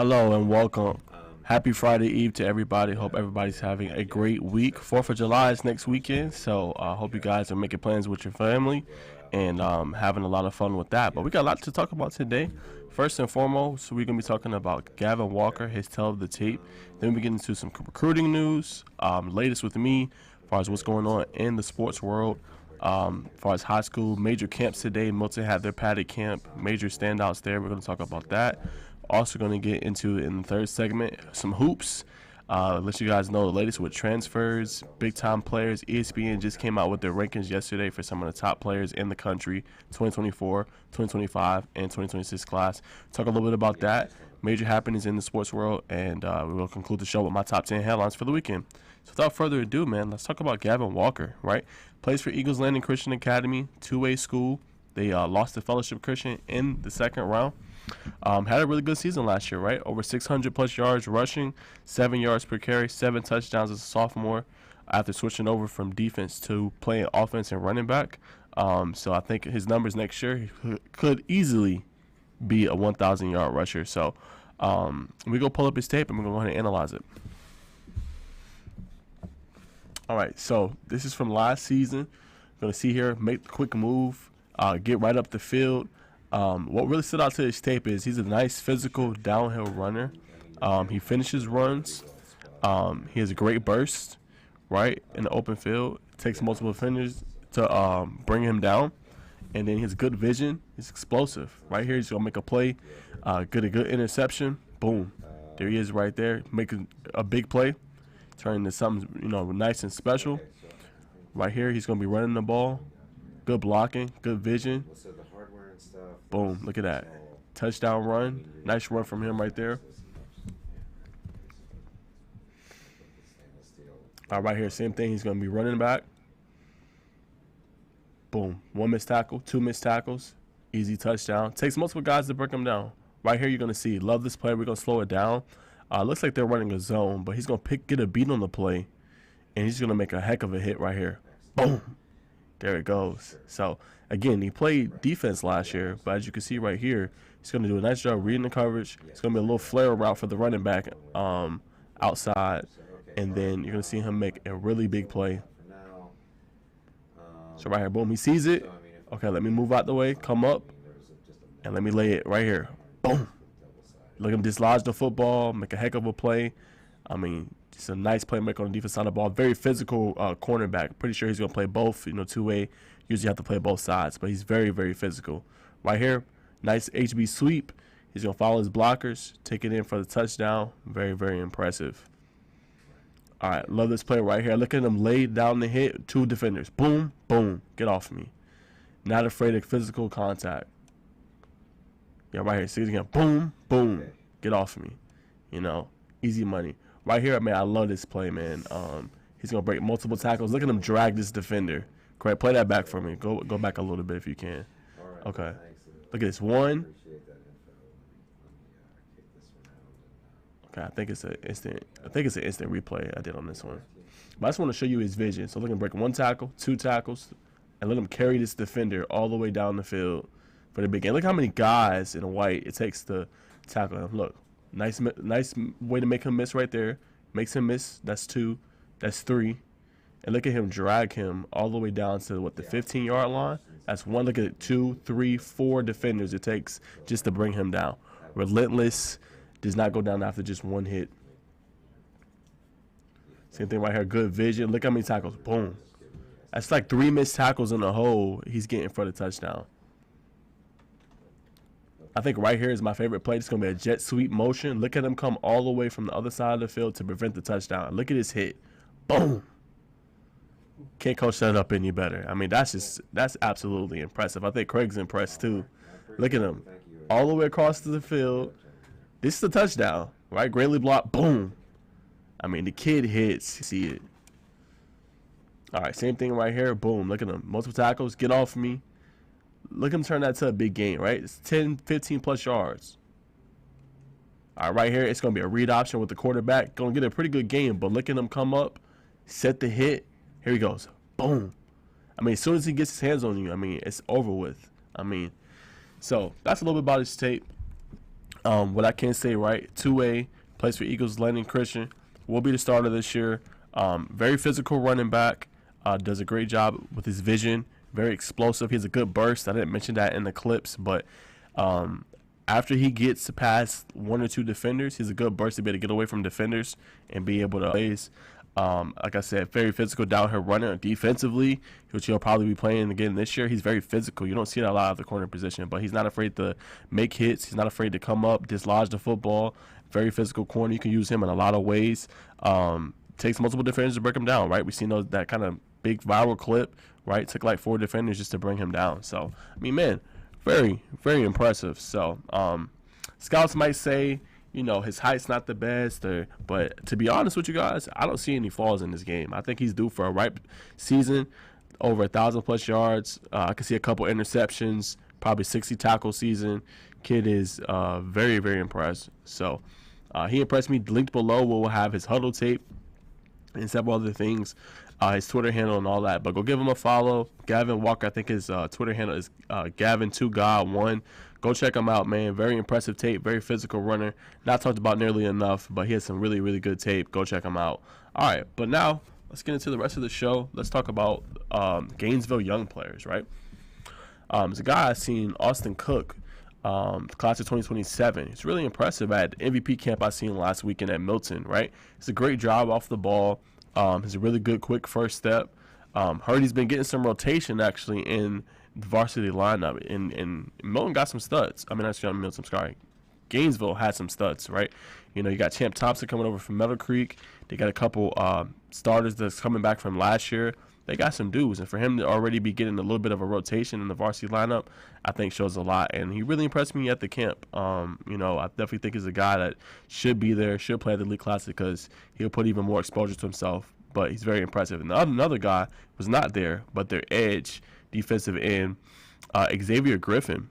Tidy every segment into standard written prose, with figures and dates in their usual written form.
Hello and welcome. Happy Friday Eve to everybody. Hope everybody's having a great week. 4th of July is next weekend, so I hope you guys are making plans with your family and having a lot of fun with that. But we got a lot to talk about today. First and foremost, we're going to be talking about Gavin Walker, his tale of the tape. Then we get into some recruiting news, latest with me, as far as what's going on in the sports world. As far as high school, major camps today. Milton had their padded camp, major standouts there. We're going to talk about that. Also going to get into, in the third segment, some hoops. Let you guys know the latest with transfers, big-time players. ESPN just came out with their rankings yesterday for some of the top players in the country, 2024, 2025, and 2026 class. Talk a little bit about that, major happenings in the sports world, and we will conclude the show with my top 10 headlines for the weekend. So without further ado, man, let's talk about Gavin Walker, right? Plays for Eagles Landing Christian Academy, two-way school. They lost to Fellowship Christian in the second round. Had a really good season last year, right? Over 600 plus yards rushing, 7 yards per carry, 7 touchdowns as a sophomore after switching over from defense to playing offense and running back. So I think his numbers next year could easily be a 1,000-yard rusher. So we go pull up his tape and we're going to go ahead and analyze it. All right, so this is from last season. Going to see here, make the quick move, get right up the field. What really stood out to his tape is he's a nice physical downhill runner. He finishes runs. He has a great burst, right, in the open field. Takes multiple defenders to bring him down. And then he has good vision. He's explosive. Right here, he's going to make a play, get a good interception. Boom. There he is right there, making a big play, turning into something, nice and special. Right here, he's going to be running the ball. Good blocking, good vision. Boom, look at that. Touchdown run. Nice run from him right there. Right here, same thing. He's going to be running back. Boom. 1 missed tackle, 2 missed tackles. Easy touchdown. Takes multiple guys to break him down. Right here, you're going to see. Love this play. We're going to slow it down. Looks like they're running a zone, but he's going to get a beat on the play, and he's going to make a heck of a hit right here. Boom. There it goes. So, again, he played defense last year, but as you can see right here, he's going to do a nice job reading the coverage. It's going to be a little flare route for the running back outside, and then you're going to see him make a really big play. So right here, boom, he sees it. Okay, let me move out the way, come up, and let me lay it right here. Boom. Look at him dislodge the football, make a heck of a play. Just a nice playmaker on the defense side of the ball. Very physical cornerback. Pretty sure he's going to play both, two-way. Usually have to play both sides, but he's very, very physical. Right here, nice HB sweep. He's going to follow his blockers, take it in for the touchdown. Very, very impressive. All right, love this play right here. Look at him lay down the hit. 2 defenders. Boom, boom. Get off me. Not afraid of physical contact. Yeah, right here. See it again. Boom, boom. Get off me. Easy money. Right here, man, I love this play, man. He's going to break multiple tackles. Look at him drag this defender. Correct. Play that back for me. Go back a little bit if you can. Okay. Look at this. 1. Okay, I think it's an instant replay I did on this one. But I just want to show you his vision. So look at him break 1 tackle, 2 tackles, and let him carry this defender all the way down the field for the big game. Look how many guys in white it takes to tackle him. Look. Nice way to make him miss right there. Makes him miss. That's 2. That's 3. And look at him drag him all the way down to, the 15-yard line? That's 1. Look at it. 2, 3, 4 defenders it takes just to bring him down. Relentless. Does not go down after just 1 hit. Same thing right here. Good vision. Look how many tackles. Boom. That's like 3 missed tackles in a hole he's getting for the touchdown. I think right here is my favorite play. It's going to be a jet sweep motion. Look at him come all the way from the other side of the field to prevent the touchdown. Look at his hit. Boom. Can't coach that up any better. That's absolutely impressive. I think Craig's impressed too. Look at him. All the way across to the field. This is the touchdown, right? Greatly blocked. Boom. The kid hits. You see it. All right, same thing right here. Boom. Look at him. Multiple tackles. Get off me. Look at him turn that to a big gain, right? It's 10, 15 plus yards. All right, right here, it's going to be a read option with the quarterback. Going to get a pretty good game, but look at him come up, set the hit. Here he goes. Boom. As soon as he gets his hands on you, it's over with. So that's a little bit about his tape. What I can say, right, 2A, plays for Eagles, Landon Christian, will be the starter this year. Very physical running back, does a great job with his vision, very explosive. He has a good burst. I didn't mention that in the clips, but after he gets past one or two defenders, he's a good burst to be able to get away from defenders and be able to plays. Like I said, very physical down here runner defensively, which he'll probably be playing again this year. He's very physical. You don't see that a lot at the corner position, but he's not afraid to make hits. He's not afraid to come up, dislodge the football. Very physical corner. You can use him in a lot of ways. Takes multiple defenders to break him down, right? We've seen that kind of big viral clip, right? Took like 4 defenders just to bring him down. So, I mean, man, very, very impressive. So, scouts might say, his height's not the best, but to be honest with you guys, I don't see any flaws in this game. I think he's due for a ripe season, over 1,000+ yards. I can see a couple interceptions, probably 60 tackle season. Kid is very, very impressed. So he impressed me. Linked below, we'll have his Hudl Tape and several other things, his Twitter handle and all that. But go give him a follow. Gavin Walker, I think his Twitter handle is Gavin2God1. Go check him out, man. Very impressive tape, very physical runner. Not talked about nearly enough, but he has some really, really good tape. Go check him out. All right, but now let's get into the rest of the show. Let's talk about Gainesville young players, right? There's a guy I've seen, Austin Cook, class of 2027. It's really impressive at MVP camp I seen last weekend at Milton, right? It's a great job off the ball. It's a really good, quick first step. Heard he's been getting some rotation, actually, in the varsity lineup, and Milton got some studs. I mean, actually, Milton, sorry. Gainesville had some studs, right? You got Champ Thompson coming over from Meadow Creek. They got a couple starters that's coming back from last year. They got some dudes, and for him to already be getting a little bit of a rotation in the varsity lineup, I think shows a lot. And he really impressed me at the camp. I definitely think he's a guy that should be there, should play at the League Classic, because he'll put even more exposure to himself. But he's very impressive. And another guy was not there, but their edge, defensive end, Xavier Griffin,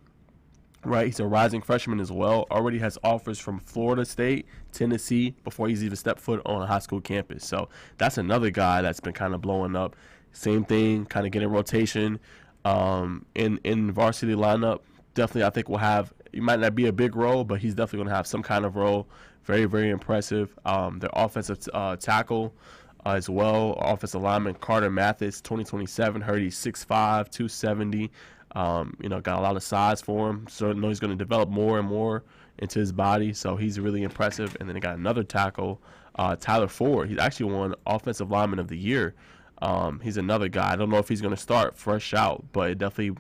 right? He's a rising freshman as well. Already has offers from Florida State, Tennessee, before he's even stepped foot on a high school campus. So that's another guy that's been kind of blowing up. Same thing, kind of getting rotation in varsity lineup. Definitely, I think he might not be a big role, but he's definitely going to have some kind of role. Very, very impressive. Their offensive tackle as well, offensive lineman Carter Mathis, 2027. Heard he's 6'5", 270. Got a lot of size for him. So I know he's going to develop more and more into his body. So he's really impressive. And then they got another tackle, Tyler Ford. He's actually won Offensive Lineman of the Year. He's another guy. I don't know if he's going to start fresh out, but it definitely,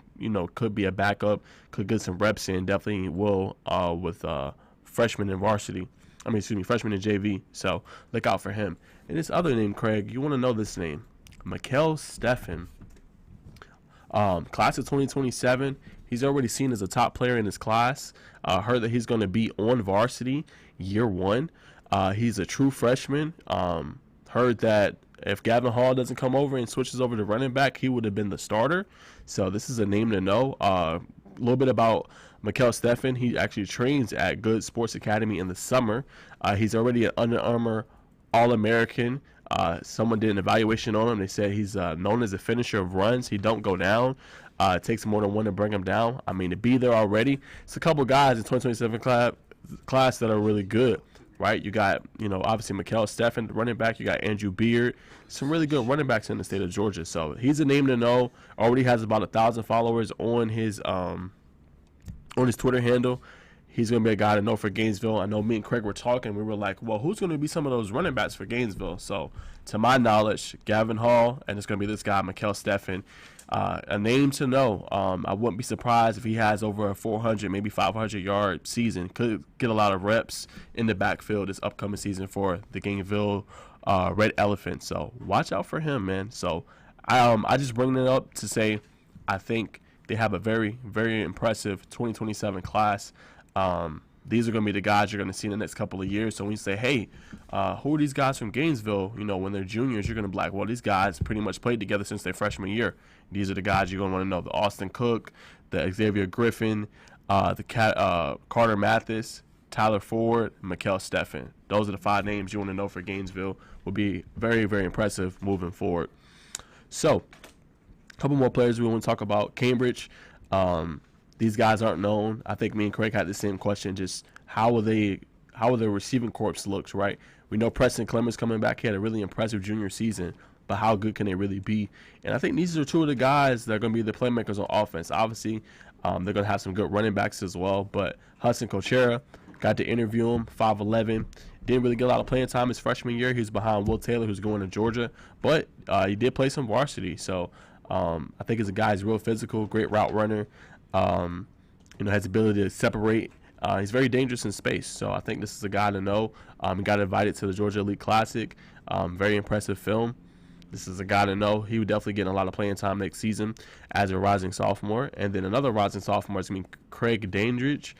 could be a backup, could get some reps in. Definitely will with freshman in varsity. Freshman in JV. So look out for him. And this other name, Craig, you want to know this name. Mikael Steffen. Class of 2027. He's already seen as a top player in his class. Heard that he's going to be on varsity year 1. He's a true freshman. Heard that if Gavin Hall doesn't come over and switches over to running back, he would have been the starter. So this is a name to know. A little bit about Mikael Steffen. He actually trains at Good Sports Academy in the summer. He's already an Under Armour All-American. Someone did an evaluation on him. They said he's known as a finisher of runs. He don't go down. It takes more than one to bring him down. To be there already. It's a couple guys in 2027 class that are really good, right? You got, obviously Mikael Steffen, running back. You got Andrew Beard. Some really good running backs in the state of Georgia. So he's a name to know. Already has about 1,000 followers on his Twitter handle. He's going to be a guy to know for Gainesville. I know me and Craig were talking. We were like, well, who's going to be some of those running backs for Gainesville? So, to my knowledge, Gavin Hall, and it's going to be this guy, Mikael Steffen. A name to know. I wouldn't be surprised if he has over a 400, maybe 500-yard season. Could get a lot of reps in the backfield this upcoming season for the Gainesville Red Elephants. So, watch out for him, man. So, I just bring it up to say I think they have a very, very impressive 2027 class. These are going to be the guys you're going to see in the next couple of years. So when you say, hey, who are these guys from Gainesville? When they're juniors, you're going to be like, well, these guys pretty much played together since their freshman year. These are the guys you're going to want to know. The Austin Cook, the Xavier Griffin, Carter Mathis, Tyler Ford, Mikael Steffen. Those are the 5 names you want to know for Gainesville. Will be very, very impressive moving forward. So, a couple more players we want to talk about. Cambridge. these guys aren't known. I think me and Craig had the same question. Just how will their receiving corps looks, right? We know Preston Clemens coming back. He had a really impressive junior season, but how good can they really be? And I think these are two of the guys that are going to be the playmakers on offense. Obviously, they're going to have some good running backs as well. But Hudson Cochera, got to interview him, 5'11". Didn't really get a lot of playing time his freshman year. He was behind Will Taylor, who's going to Georgia. But he did play some varsity. So I think he's a guy who's real physical, great route runner. Has the ability to separate. He's very dangerous in space. So I think this is a guy to know. He got invited to the Georgia Elite Classic. Very impressive film. This is a guy to know. He would definitely get a lot of playing time next season as a rising sophomore. And then another rising sophomore is going to be Craig Dandridge.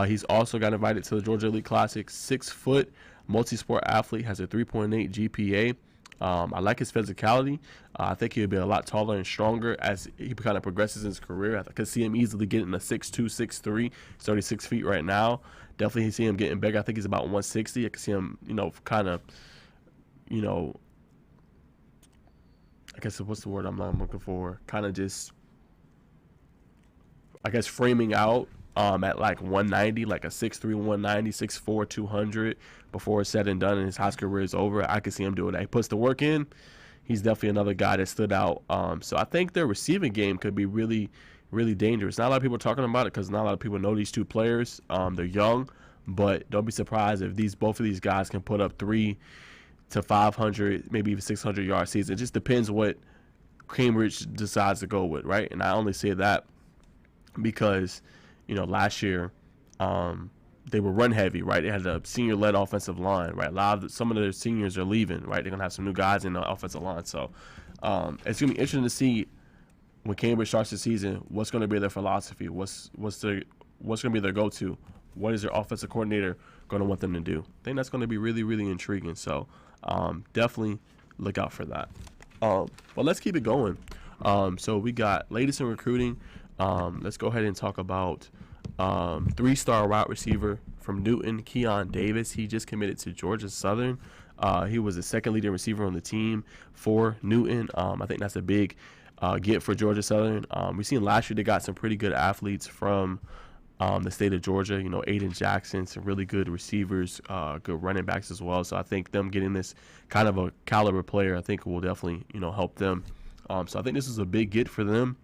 He's also got invited to the Georgia Elite Classic. 6-foot, multi-sport athlete, has a 3.8 GPA. I like his physicality. I think he'll be a lot taller and stronger as he kind of progresses in his career. I could see him easily getting a 6'2", 6'3", 36 feet right now. Definitely see him getting bigger. I think he's about 160. I could see him, kind of, I guess what's the word I'm looking for? Kind of just, I guess, framing out at like 190, like a 6'3", 190, 6'4", 200 before it's said and done and his high school career is over. I could see him doing that. He puts the work in. He's definitely another guy that stood out. So I think their receiving game could be really, really dangerous. Not a lot of people are talking about it because not a lot of people know these two players. They're young, but don't be surprised if both of these guys can put up 300 to 500, maybe even 600 yard season. It just depends what Cambridge decides to go with, right? And I only say that because, last year they were run heavy, right? They had a senior-led offensive line, right? Some of their seniors are leaving, right? They're gonna have some new guys in the offensive line, so it's gonna be interesting to see when Cambridge starts the season what's gonna be their philosophy, what's gonna be their go-to, what is their offensive coordinator gonna want them to do. I think that's gonna be really, really intriguing. So definitely look out for that. But let's keep it going. So we got latest in recruiting. Let's go ahead and talk about 3-star wide receiver from Newton, Keon Davis. He just committed to Georgia Southern. He was the second leading receiver on the team for Newton. I think that's a big get for Georgia Southern. We've seen last year they got some pretty good athletes from the state of Georgia. Aiden Jackson, some really good receivers, good running backs as well. So I think them getting this kind of a caliber player, I think will definitely, help them. So I think this is a big get for them.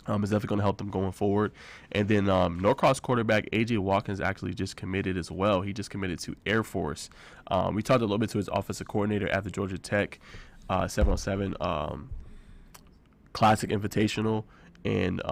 It's definitely going to help them going forward. And then Norcross quarterback A.J. Watkins actually just committed as well. He just committed to Air Force. We talked a little bit to his offensive coordinator at the Georgia Tech 7-on-7 Classic Invitational. And,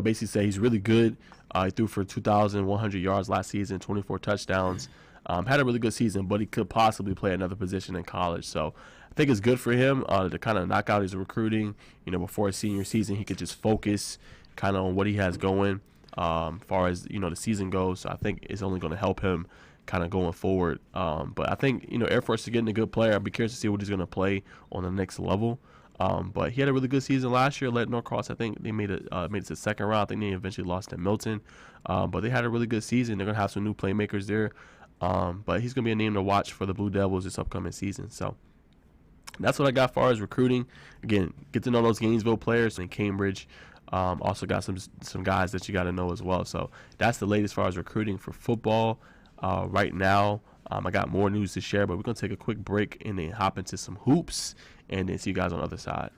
basically say he's really good. He threw for 2,100 yards last season, 24 touchdowns. Had a really good season, but he could possibly play another position in college. So I think it's good for him to kind of knock out his recruiting. Before his senior season, he could just focus kind of on what he has going far as, the season goes. So I think it's only going to help him kind of going forward. But I think, Air Force is getting a good player. I'd be curious to see what he's going to play on the next level. But he had a really good season last year. Led Norcross. I think they made it to the second round. I think they eventually lost to Milton. But they had a really good season. They're going to have some new playmakers there. But he's going to be a name to watch for the Blue Devils this upcoming season. So that's what I got as far as recruiting. Again, get to know those Gainesville players in Cambridge. Also got some guys that you got to know as well. So that's the latest as far as recruiting for football right now. I got more news to share, but we're going to take a quick break and then hop into some hoops and then see you guys on the other side.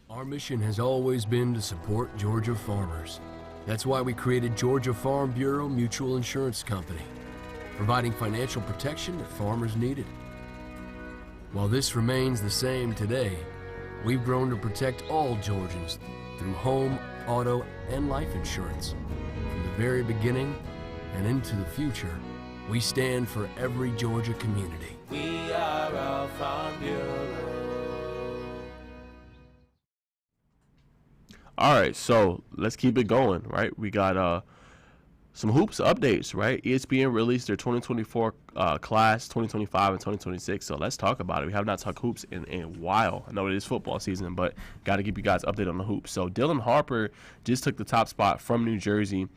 Our mission has always been to support Georgia farmers. That's why we created Georgia Farm Bureau Mutual Insurance Company, providing financial protection that farmers needed. While this remains the same today, we've grown to protect all Georgians through home, auto, and life insurance. From the very beginning and into the future, we stand for every Georgia community. We are our Farm Bureau. All right, so let's keep it going, right? We got some hoops updates, right? ESPN released their 2024 class, 2025 and 2026. So let's talk about it. We have not talked hoops in a while. I know it is football season, but got to keep you guys updated on the hoops. So Dylan Harper just took the top spot from New Jersey.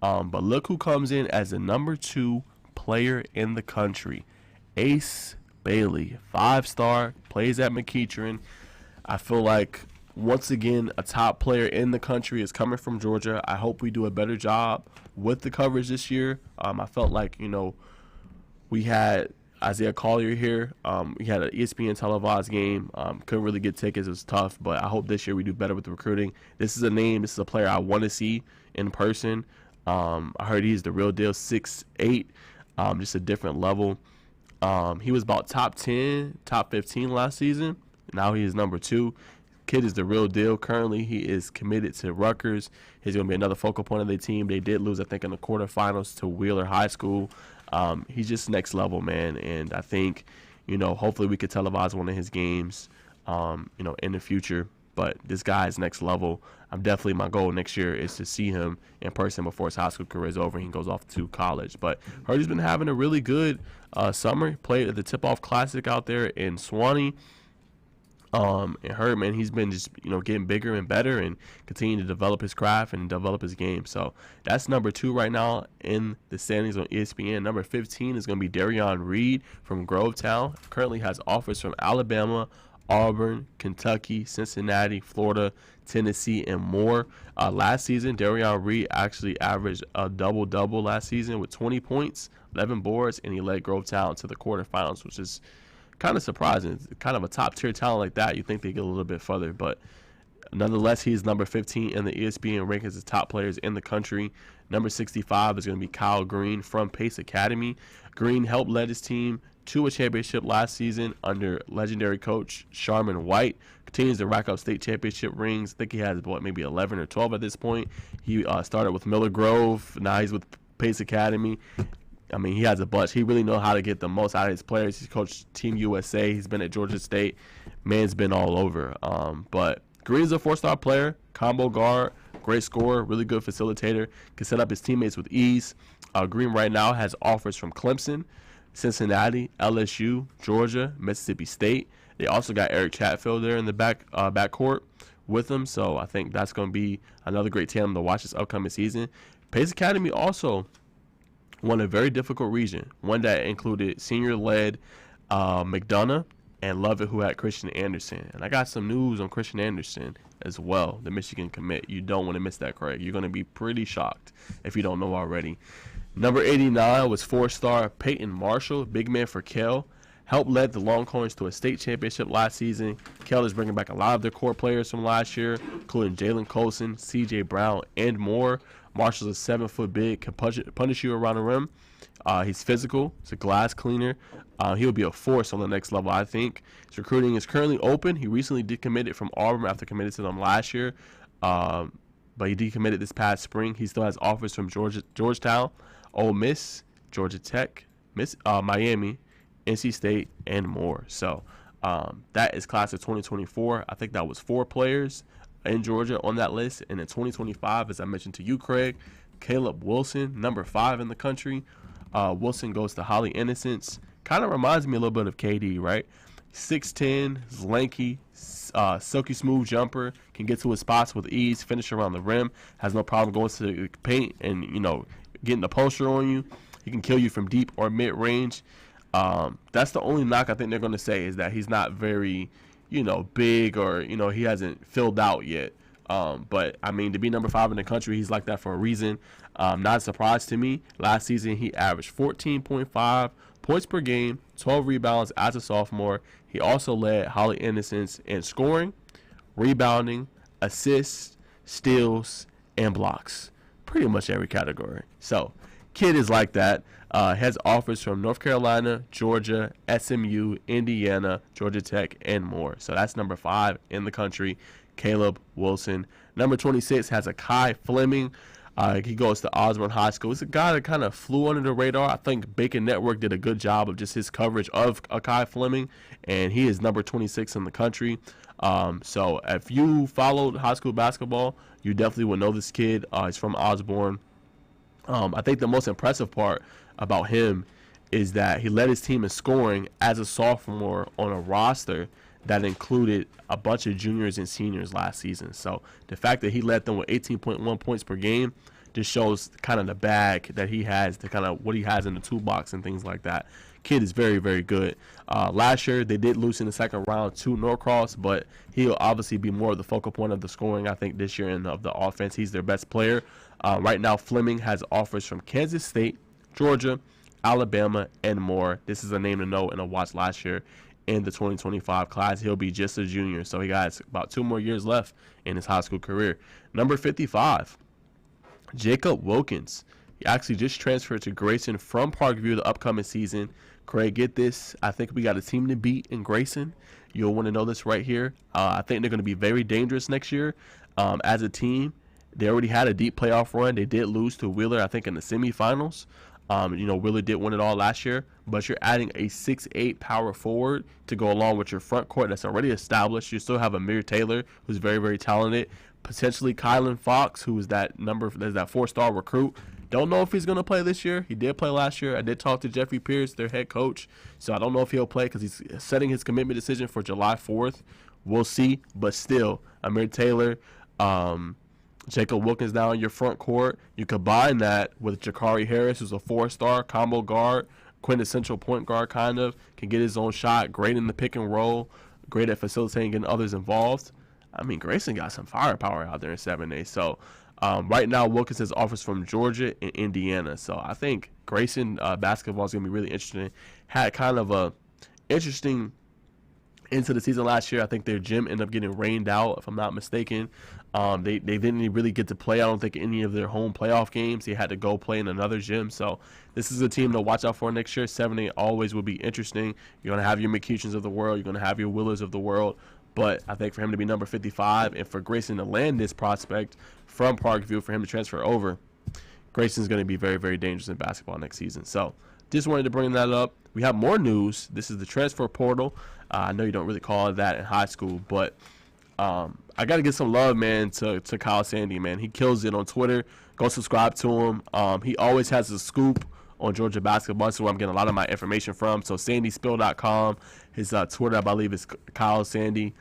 But look who comes in as the number 2 player in the country. Ace Bailey, 5-star, plays at McEachern. I feel like once again, a top player in the country is coming from Georgia. I hope we do a better job with the coverage this year. I felt like, we had Isaiah Collier here. We had an ESPN televised game. Couldn't really get tickets. It was tough, but I hope this year we do better with the recruiting. This is a player I want to see in person. I heard he's the real deal, 6'8", just a different level. He was about top 10, top 15 last season. Now he is number 2. Kid is the real deal. Currently, he is committed to Rutgers. He's going to be another focal point of their team. They did lose, I think, in the quarterfinals to Wheeler High School. He's just next level, man. And I think, hopefully we could televise one of his games, in the future. But this guy is next level. My goal next year is to see him in person before his high school career is over and he goes off to college. But heard he's been having a really good summer. He played at the Tip-Off Classic out there in Swanee. And heard, man, he's been just, getting bigger and better and continuing to develop his craft and develop his game. So that's number 2 right now in the standings on ESPN. Number 15 is going to be Darion Reed from Grovetown. Currently has offers from Alabama, Auburn, Kentucky, Cincinnati, Florida, Tennessee, and more. Last season, Darion Reed actually averaged a double-double last season with 20 points, 11 boards, and he led Grovetown to the quarterfinals, which is kind of surprising. Kind of a top-tier talent like that, you think they get a little bit further. But nonetheless, he's number 15 in the ESPN rankings as top players in the country. Number 65 is going to be Kyle Green from Pace Academy. Green helped lead his team to a championship last season under legendary coach Sharman White. Continues to rack up state championship rings. I think he has, maybe 11 or 12 at this point. He started with Miller Grove. Now he's with Pace Academy. He has a bunch. He really knows how to get the most out of his players. He's coached Team USA. He's been at Georgia State. Man's been all over. But Green's a 4-star player, combo guard, great scorer, really good facilitator, can set up his teammates with ease. Green right now has offers from Clemson, Cincinnati, LSU, Georgia, Mississippi State. They also got Eric Chatfield there in the backcourt with them. So I think that's going to be another great tandem to watch this upcoming season. Pace Academy also won a very difficult region, one that included senior-led McDonough and Lovett, who had Christian Anderson. And I got some news on Christian Anderson as well, the Michigan commit. You don't want to miss that, Craig. You're going to be pretty shocked if you don't know already. Number 89 was 4-star Peyton Marshall, big man for Kell. Helped lead the Longhorns to a state championship last season. Kell is bringing back a lot of their core players from last year, including Jalen Colson, C.J. Brown, and more. Marshall's a 7-foot big, can punish you around the rim. He's physical. He's a glass cleaner. He'll be a force on the next level, I think. His recruiting is currently open. He recently decommitted from Auburn after committed to them last year. But he decommitted this past spring. He still has offers from Georgetown, Ole Miss, Georgia Tech, Miami, NC State, and more. So that is class of 2024. I think that was 4 players in Georgia on that list. And in 2025, as I mentioned to you, Craig, Caleb Wilson, number 5 in the country. Wilson goes to Holly Innocence. Kind of reminds me a little bit of KD, right? 6'10", is lanky, silky smooth jumper, can get to his spots with ease, finish around the rim, has no problem going to the paint and, getting the poster on you. He can kill you from deep or mid-range. That's the only knock I think they're going to say is that he's not very, big or, he hasn't filled out yet. But, to be number 5 in the country, he's like that for a reason. Not a surprise to me. Last season, he averaged 14.5 points per game, 12 rebounds as a sophomore. He also led Holly Innocence in scoring, rebounding, assists, steals, and blocks. Pretty much every category. So, kid is like that. Has offers from North Carolina, Georgia, SMU, Indiana, Georgia Tech, and more. So that's number 5 in the country, Caleb Wilson. Number 26 has Akai Fleming. He goes to Osborne High School. He's a guy that kind of flew under the radar. I think Bacon Network did a good job of just his coverage of Akai Fleming, and he is number 26 in the country. So if you followed high school basketball, you definitely would know this kid. He's from Osborne. I think the most impressive part about him is that he led his team in scoring as a sophomore on a roster that included a bunch of juniors and seniors last season. So the fact that he led them with 18.1 points per game just shows kind of the bag that he has, the kind of what he has in the toolbox and things like that. Kid is very, very good. Last year, they did lose in the second round to Norcross, but he'll obviously be more of the focal point of the scoring, I think, this year and of the offense. He's their best player. Right now, Fleming has offers from Kansas State, Georgia, Alabama, and more. This is a name to know and a watch last year in the 2025 class. He'll be just a junior, so he got about 2 more years left in his high school career. Number 55, Jacob Wilkins. He actually just transferred to Grayson from Parkview the upcoming season. Craig, get this. I think we got a team to beat in Grayson. You'll want to know this right here. I think they're going to be very dangerous next year as a team. They already had a deep playoff run. They did lose to Wheeler, I think, in the semifinals. Wheeler did win it all last year, but you're adding a 6'8" power forward to go along with your front court that's already established. You still have Amir Taylor, who's very, very talented. Potentially Kylan Fox, who is that 4-star recruit. Don't know if he's going to play this year. He did play last year. I did talk to Jeffrey Pierce, their head coach, so I don't know if he'll play because he's setting his commitment decision for July 4th. We'll see, but still, Amir Taylor, Jacob Wilkins now in your front court. You combine that with Jakari Harris, who's a 4-star combo guard, quintessential point guard kind of, can get his own shot, great in the pick and roll, great at facilitating, getting others involved. I mean, Grayson got some firepower out there in 7A. So right now, Wilkins has offers from Georgia and Indiana. So I think Grayson basketball is going to be really interesting. Had kind of a interesting into the season last year. I think their gym ended up getting rained out, if I'm not mistaken. They didn't really get to play, I don't think, any of their home playoff games. They had to go play in another gym. So this is a team to watch out for next year. 7A always will be interesting. You're going to have your McEachans of the world. You're going to have your Willers of the world. But I think for him to be number 55 and for Grayson to land this prospect from Parkview, for him to transfer over, Grayson's going to be very, very dangerous in basketball next season. So just wanted to bring that up. We have more news. This is the transfer portal. I know you don't really call it that in high school, but I got to give some love, man, to Kyle Sandy, man. He kills it on Twitter. Go subscribe to him. He always has a scoop on Georgia basketball. That's where I'm getting a lot of my information from. So sandyspill.com. His Twitter, I believe, is Kyle Sandy.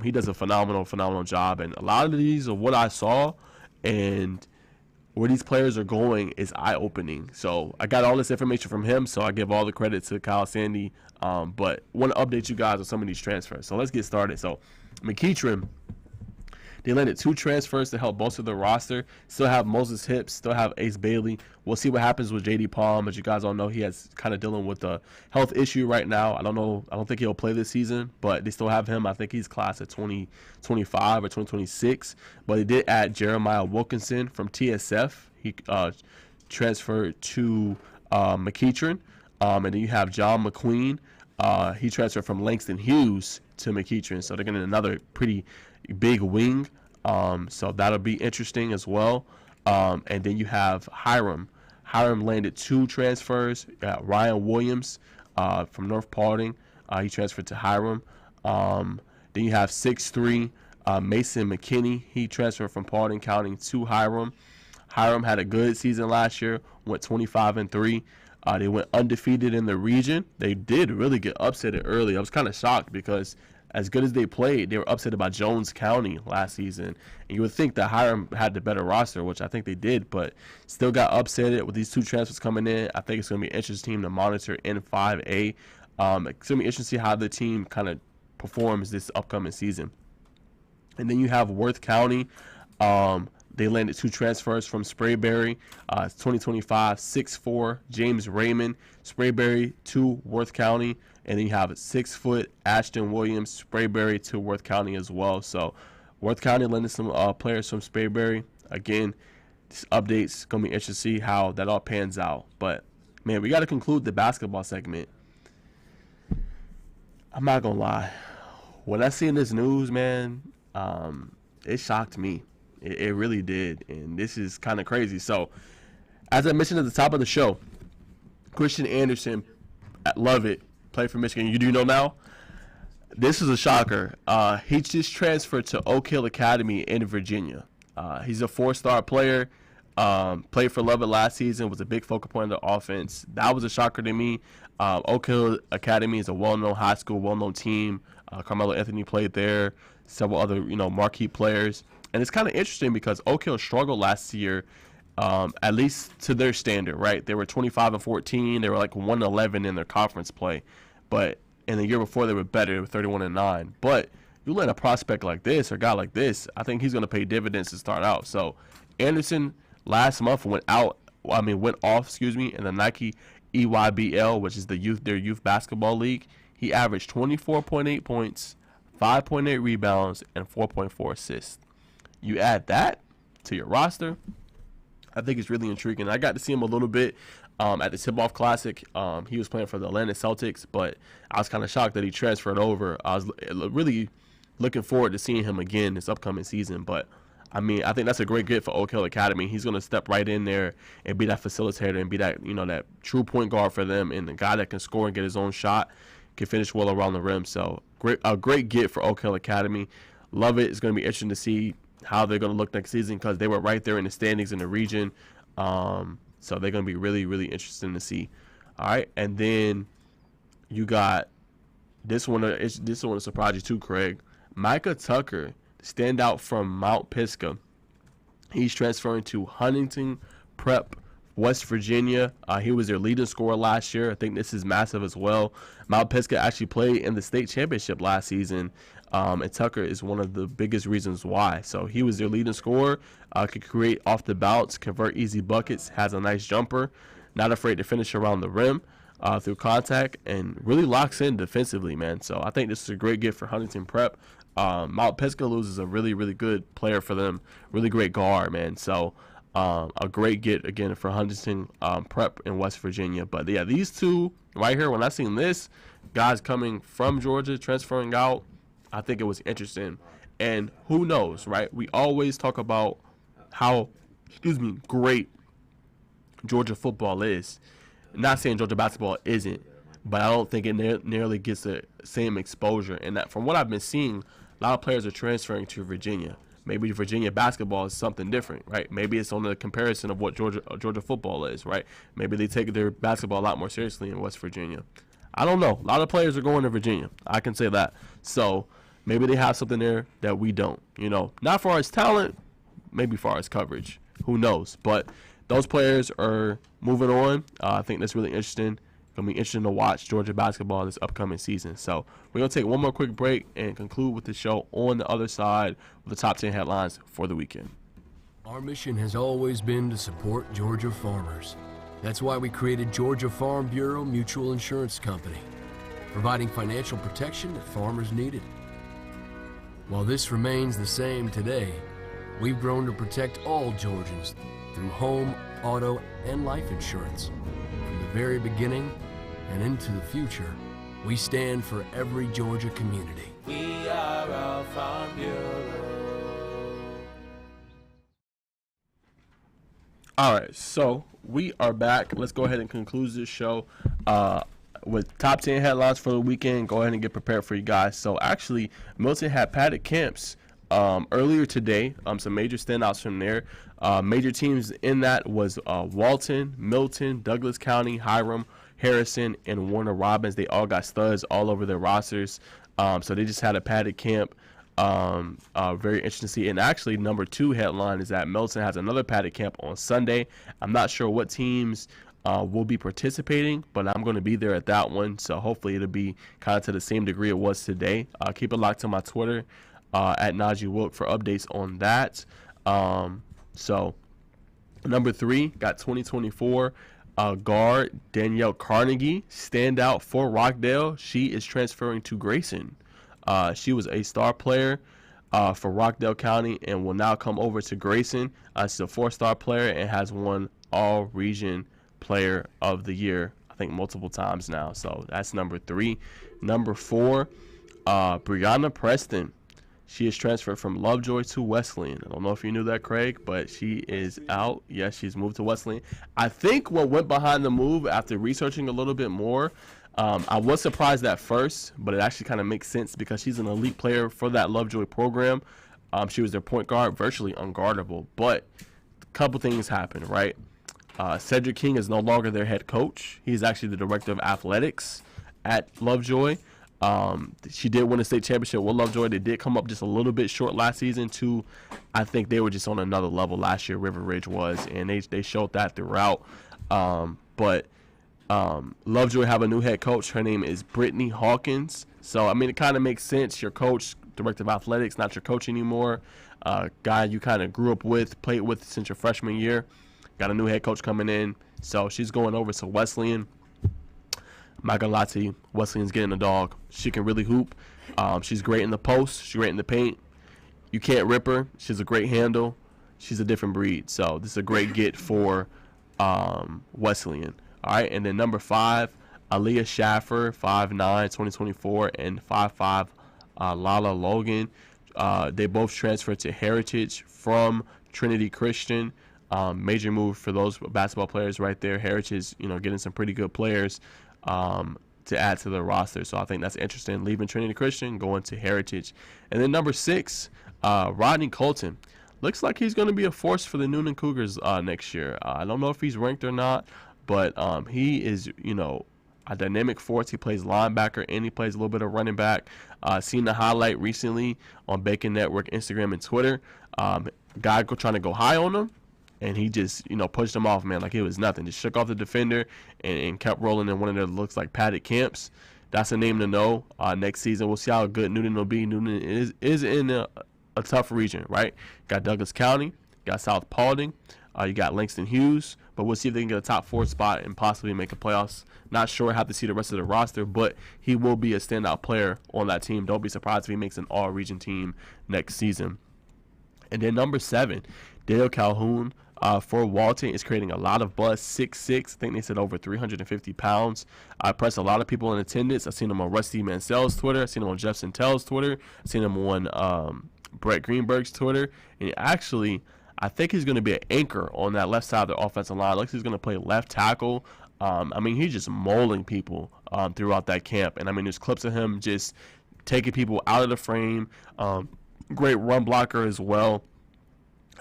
He does a phenomenal job. And a lot of these are what I saw, and where these players are going is eye-opening. So I got all this information from him, so I give all the credit to Kyle Sandy. But want to update you guys on some of these transfers. So let's get started. So McEachern, they landed 2 transfers to help bolster the roster. Still have Moses Hips, still have Ace Bailey. We'll see what happens with J.D. Palm. As you guys all know, he has kind of dealing with a health issue right now. I don't think he'll play this season, but they still have him. I think he's class at 2025 or 2026. But they did add Jeremiah Wilkinson from TSF. He transferred to McEachern. And then you have John McQueen. He transferred from Langston Hughes to McEachern. So they're getting another pretty big wing. So that'll be interesting as well. And then you have Hiram. Hiram landed 2 transfers. Ryan Williams from North Paulding. He transferred to Hiram. Then you have 6'3", Mason McKinney. He transferred from Paulding County to Hiram. Hiram had a good season last year, went 25-3. They went undefeated in the region. They did really get upset early. I was kind of shocked because as good as they played, they were upset by Jones County last season. And you would think that Hiram had the better roster, which I think they did, but still got upset with these 2 transfers coming in. I think it's going to be an interesting team to monitor in 5A. It's going to be interesting to see how the team kind of performs this upcoming season. And then you have Worth County. They landed 2 transfers from Sprayberry. 2025, 6'4", James Raymond, Sprayberry to Worth County. And then you have 6' Ashton Williams, Sprayberry to Worth County as well. So Worth County landed some players from Sprayberry. Again, this update's going to be interesting to see how that all pans out. But, man, we got to conclude the basketball segment. I'm not going to lie. When I seen this news, man, it shocked me. It really did, and this is kind of crazy. So, as I mentioned at the top of the show, Christian Anderson, love it, played for Michigan. You do know now? This is a shocker. He just transferred to Oak Hill Academy in Virginia. He's a 4-star player, played for Lubbock last season, was a big focal point of the offense. That was a shocker to me. Oak Hill Academy is a well-known high school, well-known team. Carmelo Anthony played there, several other marquee players. And it's kind of interesting because Oak Hill struggled last year at least to their standard, right? They were 25-14. They were like 1-11 in their conference play, but in the year before they were better. They were 31-9. But you let a prospect like this or a guy like this, I think he's going to pay dividends to start out. So Anderson last month went off, in the Nike EYBL, which is their youth basketball league. He averaged 24.8 points, 5.8 rebounds, and 4.4 assists. You add that to your roster, I think it's really intriguing. I got to see him a little bit at the Tip-Off Classic. He was playing for the Atlanta Celtics, but I was kind of shocked that he transferred over. I was really looking forward to seeing him again this upcoming season. But, I mean, I think that's a great get for Oak Hill Academy. He's going to step right in there and be that facilitator and be that, that true point guard for them, and the guy that can score and get his own shot, can finish well around the rim. So a great get for Oak Hill Academy. Love it. It's going to be interesting to see how they're going to look next season, because they were right there in the standings in the region. So they're going to be really, really interesting to see. All right, and then you got this one. This one will surprise you too, Craig. Micah Tucker, standout from Mount Pisgah. He's transferring to Huntington Prep, West Virginia. He was their leading scorer last year. I think this is massive as well. Mount Pisgah actually played in the state championship last season, and Tucker is one of the biggest reasons why. So he was their leading scorer, could create off the bounce, convert easy buckets, has a nice jumper, not afraid to finish around the rim through contact, and really locks in defensively, man. So I think this is a great gift for Huntington Prep. Mount Pisgah loses a really, really good player for them, really great guard, man. So a great get, again, for Huntington Prep in West Virginia. But, yeah, these two right here, when I seen this, guys coming from Georgia, transferring out, I think it was interesting. And who knows, right? We always talk about how, great Georgia football is. Not saying Georgia basketball isn't, but I don't think it nearly gets the same exposure. And that, from what I've been seeing, a lot of players are transferring to Virginia. Maybe Virginia basketball is something different, right? Maybe it's on the comparison of what Georgia football is, right? Maybe they take their basketball a lot more seriously in West Virginia. I don't know. A lot of players are going to Virginia. I can say that. So maybe they have something there that we don't. Not far as talent, maybe far as coverage. Who knows? But those players are moving on. I think that's really interesting. Going to be interesting to watch Georgia basketball this upcoming season. So we're going to take one more quick break and conclude with the show on the other side with the top 10 headlines for the weekend. Our mission has always been to support Georgia farmers. That's why we created Georgia Farm Bureau Mutual Insurance Company, providing financial protection that farmers needed. While this remains the same today, we've grown to protect all Georgians through home, auto, and life insurance. From the very beginning and into the future, we stand for every Georgia community. We are a Farm Bureau. All right, so we are back. Let's go ahead and conclude this show with top 10 headlines for the weekend. Go ahead and get prepared for you guys. So actually, Milton had padded camps earlier today. Some major standouts from there. Major teams in that was Walton, Milton, Douglas County, Hiram, Harrison, and Warner Robins. They all got studs all over their rosters. So they just had a padded camp. Very interesting to see. And actually, number 2 headline is that Milton has another padded camp on Sunday. I'm not sure what teams will be participating, but I'm going to be there at that one. So hopefully it'll be kind of to the same degree it was today. Keep it locked to my Twitter at Najeh Wilk for updates on that. So number 3 got 2024 guard Danielle Carnegie, standout for Rockdale. She is transferring to Grayson. She was a star player for Rockdale County and will now come over to Grayson. She's a 4-star player and has won All-Region Player of the Year, I think, multiple times now. So that's number 3. Number 4, Brianna Preston. She is transferred from Lovejoy to Wesleyan. I don't know if you knew that, Craig, but she is out. Yes, she's moved to Wesleyan. I think what went behind the move, after researching a little bit more, I was surprised at first, but it actually kind of makes sense because she's an elite player for that Lovejoy program. She was their point guard, virtually unguardable. But a couple things happened, right? Cedric King is no longer their head coach. He's actually the director of athletics at Lovejoy. She did win a state championship with Lovejoy. They did come up just a little bit short last season to I think they were just on another level last year. River Ridge was, and they showed that throughout. But Lovejoy have a new head coach. Her name is Brittany Hawkins. So I mean, it kind of makes sense. Your coach, director of athletics, not your coach anymore. Guy you kind of grew up with, played with since your freshman year. Got a new head coach coming in. So she's going over to Wesleyan. I'm not gonna lie to you, Wesleyan's getting a dog. She can really hoop. She's great in the post. She's great in the paint. You can't rip her. She's a great handle. She's a different breed. So this is a great get for Wesleyan. All right, and then number 5, Aaliyah Schaffer, 5'9", 2024, and 5'5", Lala Logan. They both transferred to Heritage from Trinity Christian. Major move for those basketball players right there. Heritage, getting some pretty good players to add to the roster. So I think that's interesting. Leaving Trinity Christian, going to Heritage. And then number 6, Rodney Colton. Looks like he's going to be a force for the Noonan Cougars next year. I don't know if he's ranked or not, but he is, a dynamic force. He plays linebacker and he plays a little bit of running back. Seen the highlight recently on Bacon Network, Instagram, and Twitter. Guy trying to go high on him, and he just, pushed him off, man, like it was nothing. Just shook off the defender and kept rolling in one of their looks like padded camps. That's a name to know. Next season, we'll see how good Noonan will be. Noonan is in a tough region, right? Got Douglas County, got South Paulding, you got Langston Hughes, but we'll see if they can get a top 4 spot and possibly make a playoffs. Not sure, have to see the rest of the roster, but he will be a standout player on that team. Don't be surprised if he makes an all-region team next season. And then number 7, Dale Calhoun for Walton is creating a lot of buzz. 6'6", I think they said over 350 pounds. I pressed a lot of people in attendance. I've seen him on Rusty Mansell's Twitter. I've seen him on Jeff Santel's Twitter. I've seen him on Brett Greenberg's Twitter. And actually, I think he's going to be an anchor on that left side of the offensive line. Looks like he's going to play left tackle. He's just molding people throughout that camp. And, there's clips of him just taking people out of the frame. Great run blocker as well.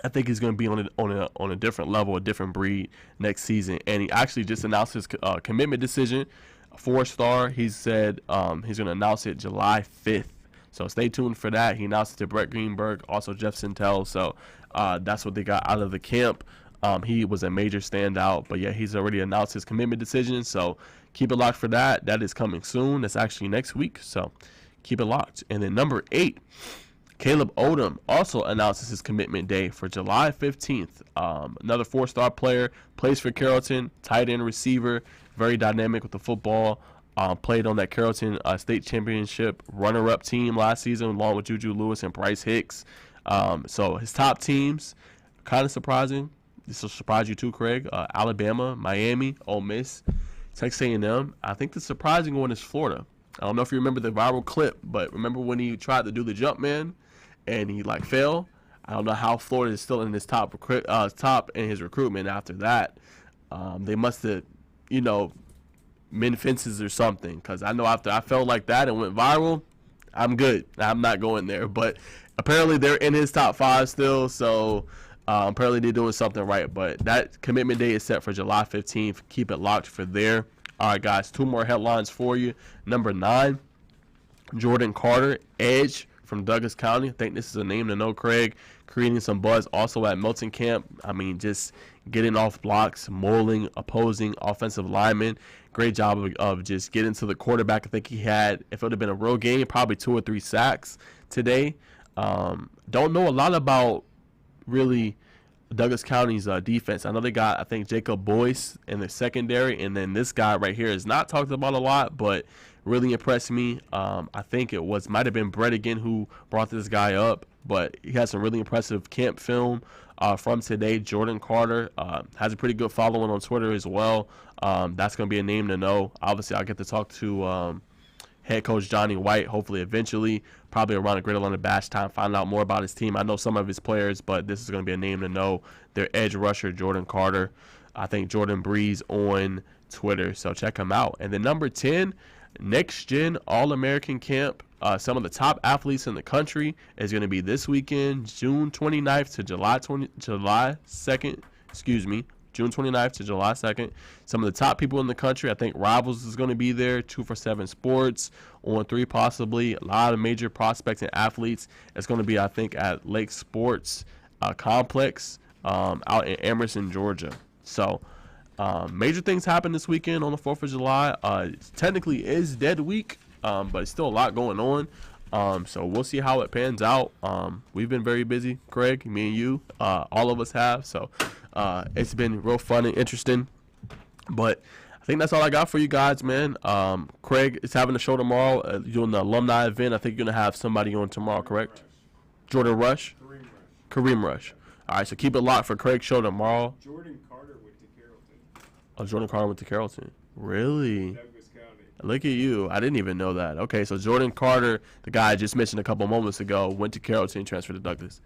I think he's going to be on a different level, a different breed next season. And he actually just announced his commitment decision. 4-star. He said he's going to announce it July 5th. So stay tuned for that. He announced it to Brett Greenberg, also Jeff Santel. So that's what they got out of the camp. He was a major standout. But, yeah, he's already announced his commitment decision. So keep it locked for that. That is coming soon. That's actually next week. So keep it locked. And then number 8, Caleb Odom also announces his commitment day for July 15th. Another 4-star player, plays for Carrollton, tight end receiver, very dynamic with the football. Played on that Carrollton state championship runner-up team last season along with Juju Lewis and Bryce Hicks. So his top teams, kind of surprising. This will surprise you too, Craig. Alabama, Miami, Ole Miss, Texas A&M. I think the surprising one is Florida. I don't know if you remember the viral clip, but remember when he tried to do the jump man and he fell? I don't know how Florida is still in his top in his recruitment after that. They must have, mend fences or something, because I know after I felt like that and went viral, I'm good. I'm not going there. But apparently they're in his top 5 still, so apparently they're doing something right. But that commitment day is set for July 15th. Keep it locked for there. All right, guys, 2 more headlines for you. Number 9, Jordan Carter, edge from Douglas County. I think this is a name to know, Craig. Creating some buzz also at Milton Camp. Just getting off blocks, molding opposing offensive linemen. Great job of just getting to the quarterback. I think he had, if it would have been a real game, probably 2 or 3 sacks today. Don't know a lot about really Douglas County's defense. I know they got, I think, Jacob Boyce in the secondary, and then this guy right here is not talked about a lot, but really impressed me. I think it might have been Brett again who brought this guy up, but he has some really impressive camp film from today. Jordan Carter has a pretty good following on Twitter as well. That's going to be a name to know. Obviously, I'll get to talk to head coach Johnny White, hopefully eventually, probably around the Greater London Bash time, find out more about his team. I know some of his players, but this is going to be a name to know. Their edge rusher, Jordan Carter. I think Jordan Breeze on Twitter, so check him out. And then number 10, Next Gen All-American Camp. Some of the top athletes in the country is going to be this weekend, June 29th to July 2nd. June 29th to July 2nd. Some of the top people in the country. I think Rivals is going to be there. 247 Sports, On 3 possibly. A lot of major prospects and athletes. It's going to be, I think, at Lake Sports complex out in Emerson, Georgia. So major things happened this weekend on the 4th of July. It technically is dead week, but it's still a lot going on. So we'll see how it pans out. We've been very busy, Craig, me and you, all of us have. So it's been real fun and interesting. But I think that's all I got for you guys, man. Craig is having a show tomorrow doing the alumni event. I think you're going to have somebody on tomorrow, correct? Jordan Rush? Kareem Rush. All right, so keep it locked for Craig's show tomorrow. Jordan Carter went to Carrollton. Oh, Jordan Carter went to Carrollton. Really? Douglas County. Look at you. I didn't even know that. Okay, so Jordan Carter, the guy I just mentioned a couple moments ago, went to Carrollton and transferred to Douglas.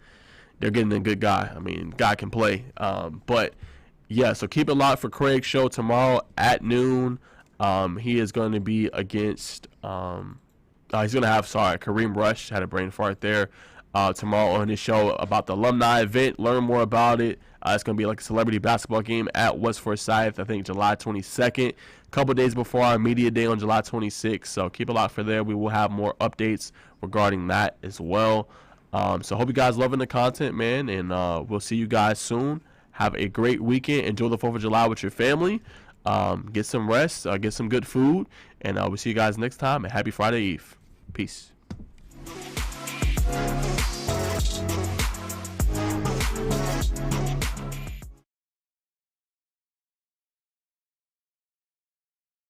They're getting a good guy. I mean, guy can play. But, yeah, so keep it locked for Craig's show tomorrow at noon. He is going to be against he's going to have, Kareem Rush. Had a brain fart there. Tomorrow on his show about the alumni event. Learn more about it. It's going to be like a celebrity basketball game at West Forsyth, I think July 22nd. A couple days before our media day on July 26th. So keep it locked for there. We will have more updates regarding that as well. So hope you guys loving the content, man. And we'll see you guys soon. Have a great weekend. Enjoy the 4th of July with your family. Get some rest. Get some good food. And we'll see you guys next time. And happy Friday Eve. Peace.